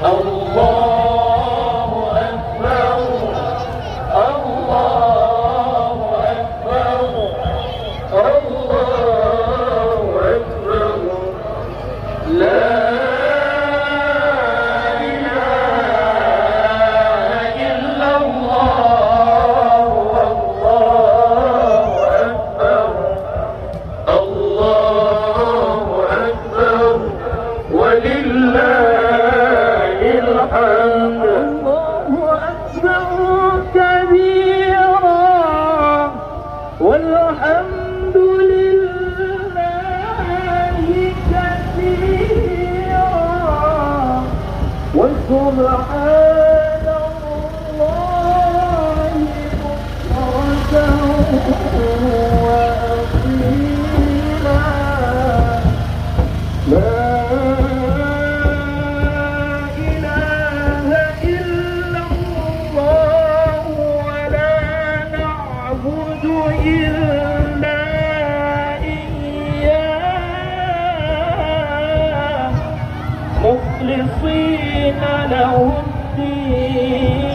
الله أكبر الله أكبر الله أكبر لا إله إلا الله والله أكبر الله أكبر ولله الحمد الله أكبر كبيرا والحمد لله كثيرا وسبحان الله بكرة وأصيلا لا إله إلا الله ولا نعبد إلا إياه مخلصين له الدين